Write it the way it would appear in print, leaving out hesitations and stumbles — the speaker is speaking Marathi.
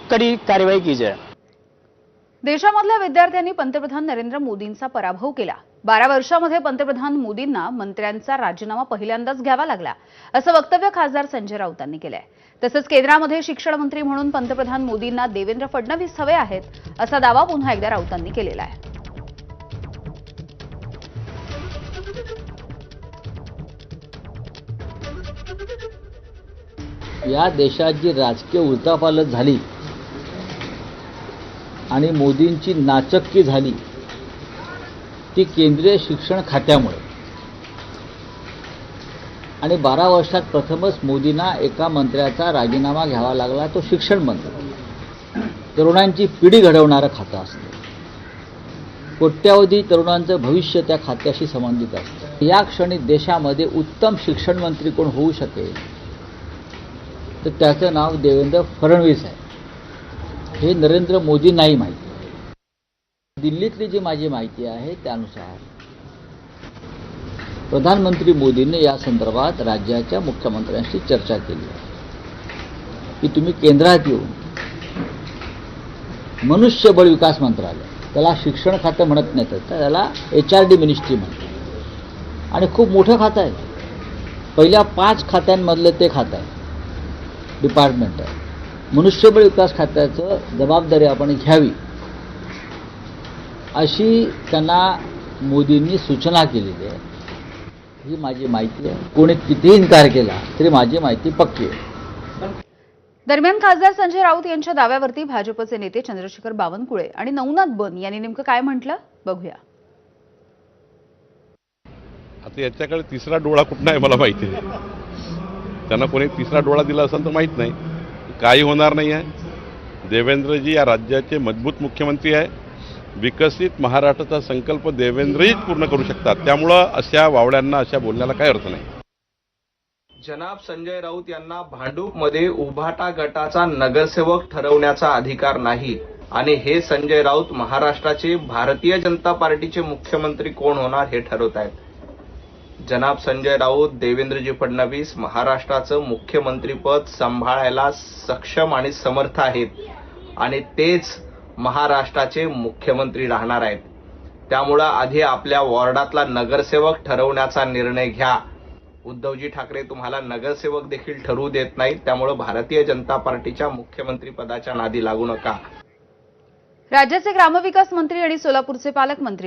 कड़ी कार्यवाही की जाए। देशामधल्या विद्यार्थ्यांनी पंतप्रधान नरेंद्र मोदींचा पराभव केला। 12 वर्षांमध्ये पंतप्रधान मोदींना मंत्र्यांचा राजीनामा पहिल्यांदाच घ्यावा लागला, असं वक्तव्य खासदार संजय राऊतांनी केलंय। तसंच केंद्रामध्ये शिक्षण मंत्री म्हणून पंतप्रधान मोदींना देवेंद्र फडणवीस हवे आहेत, असा दावा पुन्हा एकदा राऊतांनी केलेला आहे। या देशात जी राजकीय उलथापालथ झाली आणि मोदींची नाचक्की झाली ती केंद्रीय शिक्षण खात्यामुळे, आणि 12 वर्षात प्रथमच मोदींना एका मंत्र्याचा राजीनामा घ्यावा लागला, तो शिक्षण मंत्री। तरुणांची पिढी घडवणारं खातं असतं, कोट्यावधी तरुणांचं भविष्य त्या खात्याशी संबंधित असतं। या क्षणी देशामध्ये उत्तम शिक्षण मंत्री कोण होऊ शकेल तर त्याचं नाव देवेंद्र फडणवीस आहे। हे नरेंद्र मोदी नाही माहिती। दिल्लीतली जी माझी माहिती आहे त्यानुसार प्रधानमंत्री मोदींनी या संदर्भात राज्याच्या मुख्यमंत्र्यांशी चर्चा केली आहे की तुम्ही केंद्रात येऊन मनुष्यबळ विकास मंत्रालय, त्याला शिक्षण खातं म्हणत नाही तर त्याला HRD मिनिस्ट्री म्हणतात, आणि खूप मोठं खातं आहे, पहिल्या 5 खात्यांमधलं ते खातं आहे, डिपार्टमेंट आहे। मनुष्यबळ विकास खात्याचं जबाबदारी आपण घ्यावी अशी त्यांना मोदींनी सूचना केलेली आहे। ही माझी माहिती आहे। कोणी कितीही इन्कार केला तरी माझी माहिती पक्की आहे। दरम्यान खासदार संजय राऊत यांच्या दाव्यावरती भाजपचे नेते चंद्रशेखर बावनकुळे आणि नवनाथ बन यांनी नेमकं काय म्हटलं बघूया। आता याच्याकडे तिसरा डोळा कुठला आहे मला माहिती नाही, त्यांना कोणी तिसरा डोळा दिला असेल तर माहीत नाही। काही होणार नाही आहे। देवेंद्रजी या राज्याचे मजबूत मुख्यमंत्री आहे। विकसित महाराष्ट्राचा संकल्प देवेंद्रजीच पूर्ण करू शकतात, त्यामुळं अशा वावड्यांना, अशा बोलण्याला काही अर्थ नाही। जनाब संजय राऊत यांना भांडूपमध्ये उभाटा गटाचा नगरसेवक ठरवण्याचा अधिकार नाही, आणि हे संजय राऊत महाराष्ट्राचे भारतीय जनता पार्टीचे मुख्यमंत्री कोण होणार हे ठरवत आहेत। जनाब संजय राऊत देवेंद्रजी फडणवीस महाराष्ट्राचं मुख्यमंत्रीपद सांभाळायला सक्षम आणि समर्थ आहेत, आणि तेच महाराष्ट्राचे मुख्यमंत्री राहणार आहेत। त्यामुळे आधी आपल्या वॉर्डातला नगरसेवक ठरवण्याचा निर्णय घ्या। उद्धवजी ठाकरे तुम्हाला नगरसेवक देखील ठरवू देत नाहीत, त्यामुळे भारतीय जनता पार्टीच्या मुख्यमंत्री पदाच्या नादी लागू नका। राज्याचे ग्रामविकास मंत्री आणि सोलापूरचे पालकमंत्री